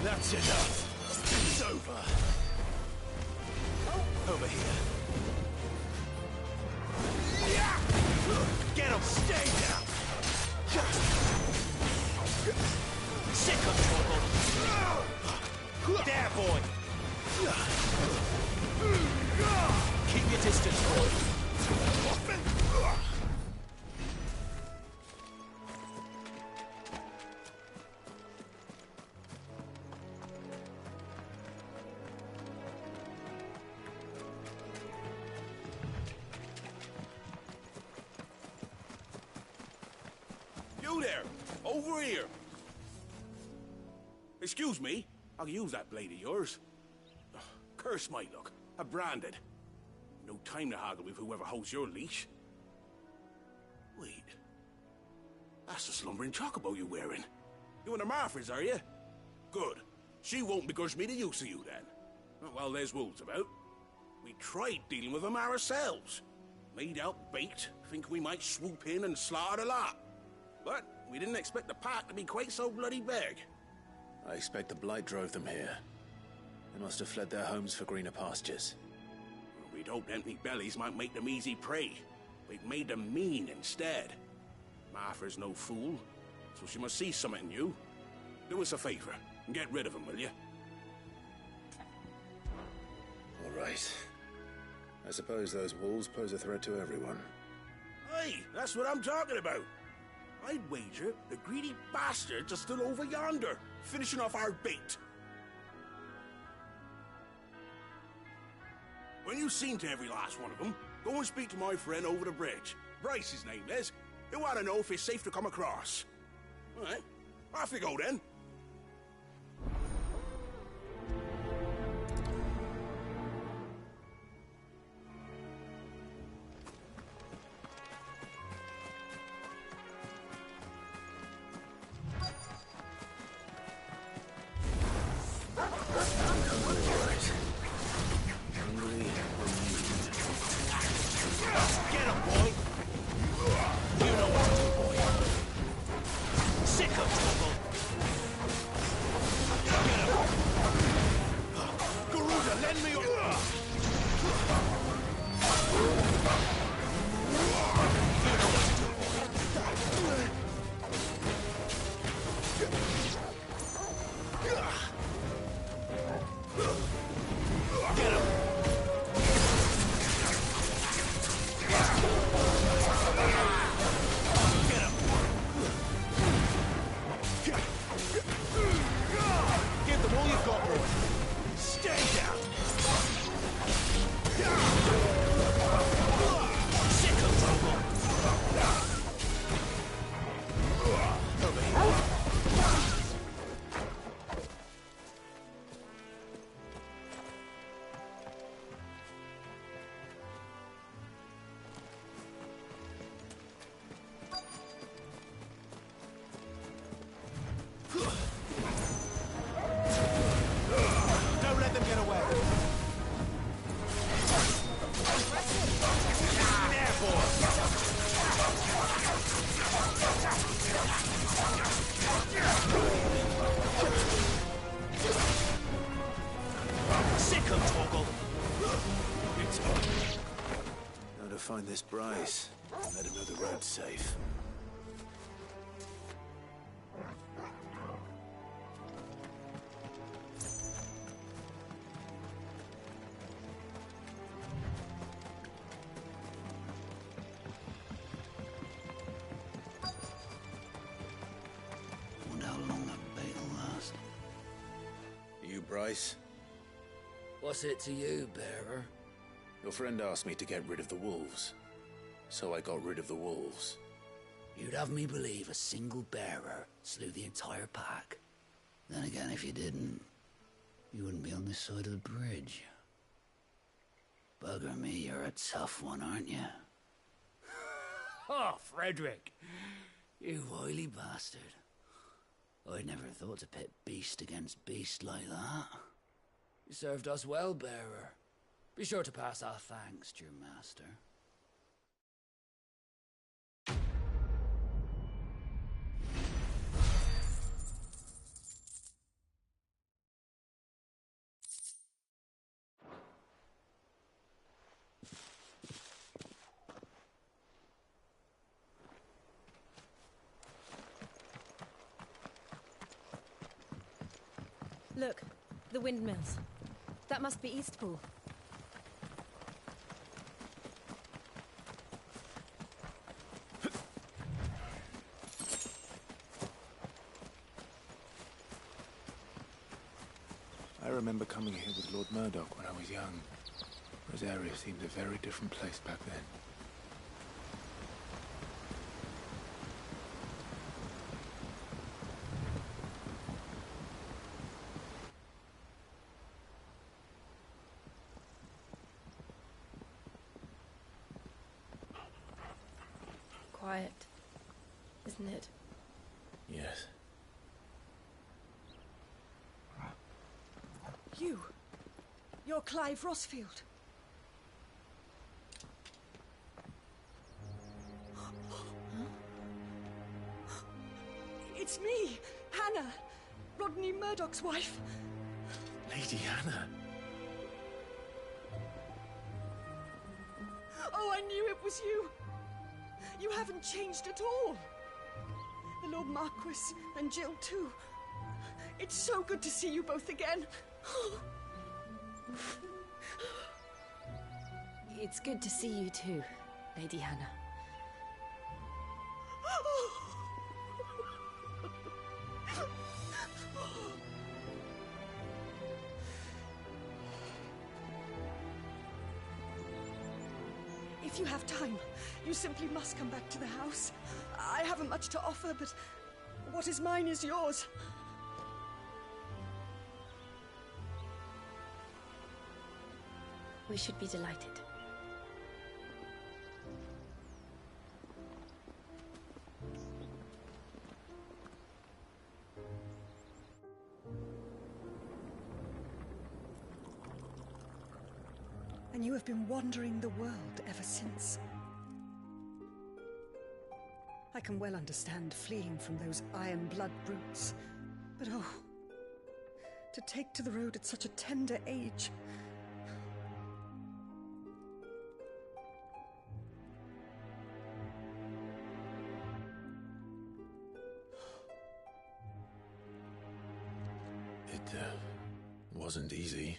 That's enough. It's over. Over here. Get him! Stay down! Sick of trouble! There, boy! Keep your distance, boy! You there! Over here! Excuse me, I'll use that blade of yours. Ugh, curse my luck. I'm branded. No time to haggle with whoever holds your leash. Wait. That's the slumbering chocobo you're wearing. You and the Marthas, are you? Good. She won't begrudge me the use of you, then. Well, there's wolves about. We tried dealing with them ourselves. Laid out bait, think we might swoop in and slaughter the lot. But we didn't expect the pack to be quite so bloody big. I expect the blight drove them here. They must have fled their homes for greener pastures. We'd hoped empty bellies might make them easy prey. We'd made them mean instead. Martha's no fool, so she must see something in you. Do us a favor and get rid of them, will you? All right. I suppose those wolves pose a threat to everyone. Hey, that's what I'm talking about. I'd wager the greedy bastards are still over yonder, finishing off our bait. When you've seen to every last one of them, go and speak to my friend over the bridge. Bryce, his name is. He'll want to know if it's safe to come across. All right, off you go then. up, Torgal. It's on. Now to find this Bryce and let him know the road's safe. Wonder how long that bait'll last. You, Bryce? What's it to you, bearer? Your friend asked me to get rid of the wolves, so I got rid of the wolves. You'd have me believe a single bearer slew the entire pack. Then again, if you didn't, you wouldn't be on this side of the bridge. Bugger me, you're a tough one, aren't you? Oh, Frederick! You wily bastard. I'd never thought to pit beast against beast like that. You served us well, bearer. Be sure to pass our thanks to your master. Look, the windmills. That must be Eastpool. I remember coming here with Lord Murdoch when I was young. Rosaria seemed a very different place back then. Quiet, isn't it? Yes. You're Clive Rossfield. It's me, Hannah, Rodney Murdoch's wife. Lady Hannah. Oh, I knew it was you. You haven't changed at all. The Lord Marquis and Jill too. It's so good to see you both again. It's good to see you too, Lady Hannah. If you have time, you simply must come back to the house. I haven't much to offer, but what is mine is yours. We should be delighted. And you have been wandering the world ever since. I can well understand fleeing from those iron blood brutes, but oh, to take to the road at such a tender age. It wasn't easy,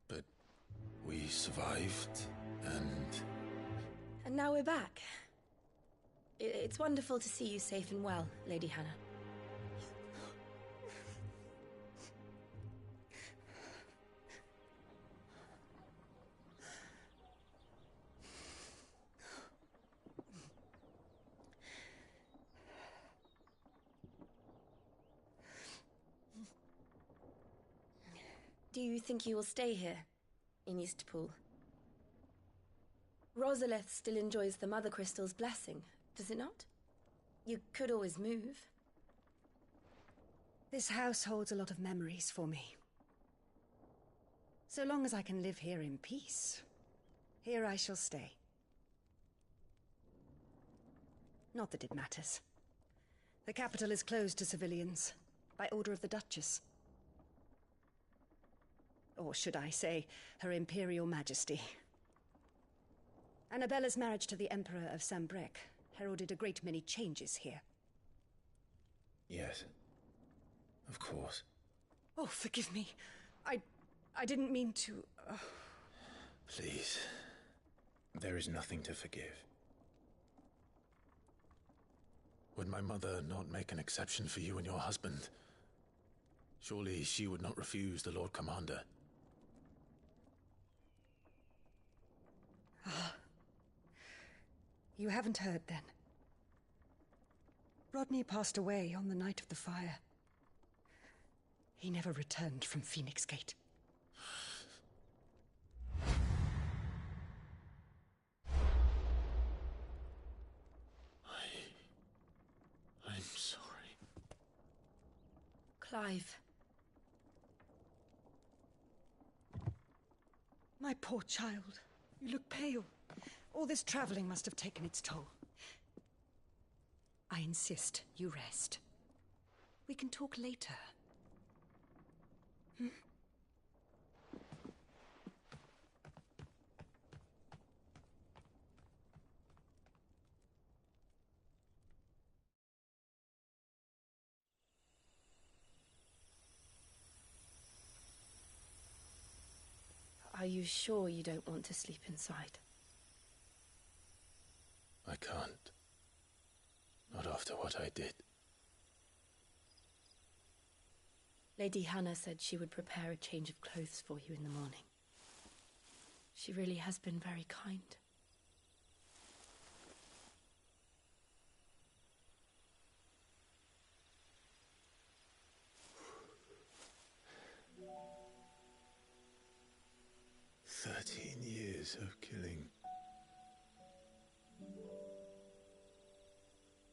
but we survived, and... And now we're back. It's wonderful to see you safe and well, Lady Hannah. Do you think you will stay here, in Eastpool? Rosalith still enjoys the Mother Crystal's blessing, does it not? You could always move. This house holds a lot of memories for me. So long as I can live here in peace, here I shall stay. Not that it matters. The capital is closed to civilians, by order of the Duchess. Or should I say, Her Imperial Majesty. Annabella's marriage to the Emperor of Sambrec heralded a great many changes here. Yes. Of course. Oh, forgive me. I didn't mean to... Please. There is nothing to forgive. Would my mother not make an exception for you and your husband? Surely she would not refuse the Lord Commander. Ah. You haven't heard, then. Rodney passed away on the night of the fire. He never returned from Phoenix Gate. I'm sorry. Clive. My poor child. You look pale. All this traveling must have taken its toll. I insist you rest. We can talk later. Hmm? Are you sure you don't want to sleep inside? I can't. Not after what I did. Lady Hannah said she would prepare a change of clothes for you in the morning. She really has been very kind. Years of killing.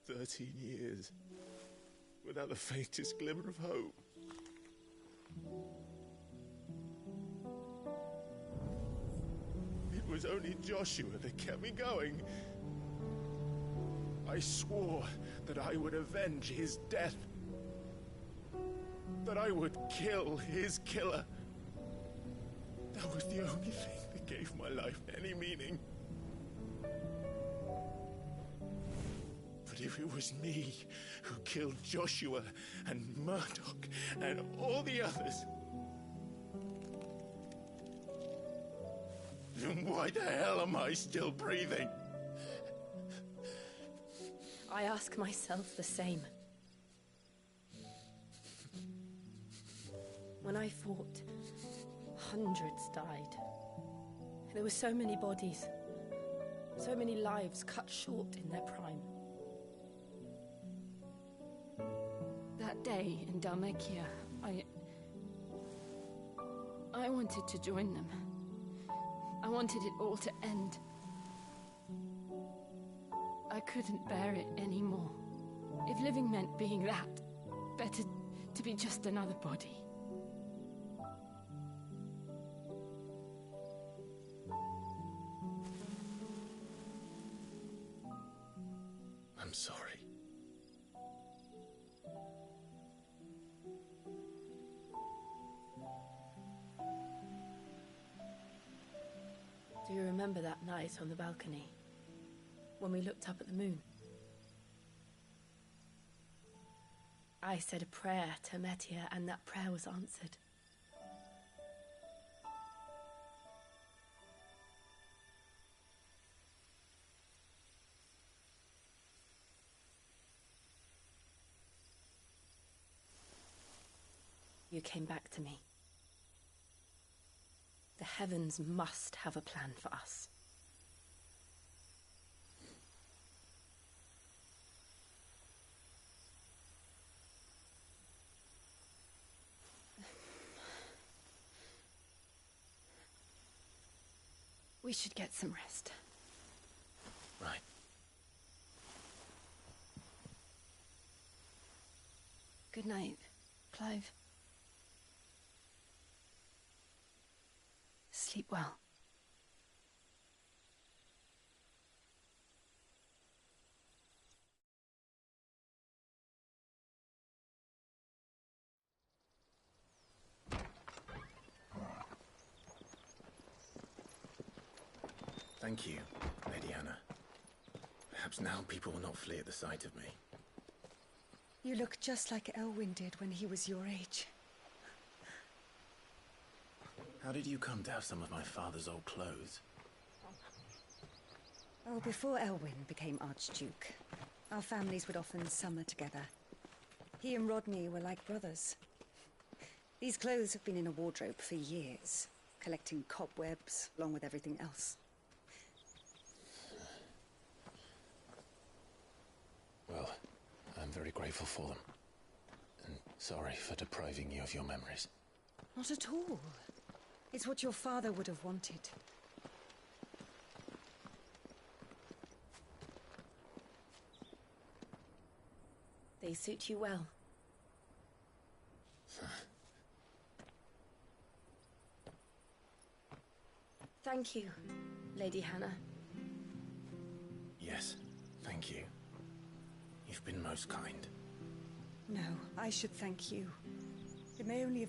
13 years. Without the faintest glimmer of hope. It was only Joshua that kept me going. I swore that I would avenge his death. That I would kill his killer. That was the only thing that gave my life any meaning. But if it was me who killed Joshua and Murdoch and all the others, then why the hell am I still breathing? I ask myself the same. When I fought, hundreds died. There were so many bodies, so many lives cut short in their prime. That day in Dalmekia, I wanted to join them. I wanted it all to end. I couldn't bear it anymore. If living meant being that, better to be just another body. I'm sorry. Do you remember that night on the balcony, when we looked up at the moon? I said a prayer to Metia, and that prayer was answered. You came back to me. The heavens must have a plan for us. We should get some rest. Right. Good night, Clive. Sleep well. Thank you, Lady Hannah. Perhaps now people will not flee at the sight of me. You look just like Elwyn did when he was your age. How did you come to have some of my father's old clothes? Oh, before Elwyn became Archduke, our families would often summer together. He and Rodney were like brothers. These clothes have been in a wardrobe for years, collecting cobwebs along with everything else. Well, I'm very grateful for them. And sorry for depriving you of your memories. Not at all. It's what your father would have wanted. They suit you well. Thank you, Lady Hannah. Yes, thank you. You've been most kind. No, I should thank you. It may only have been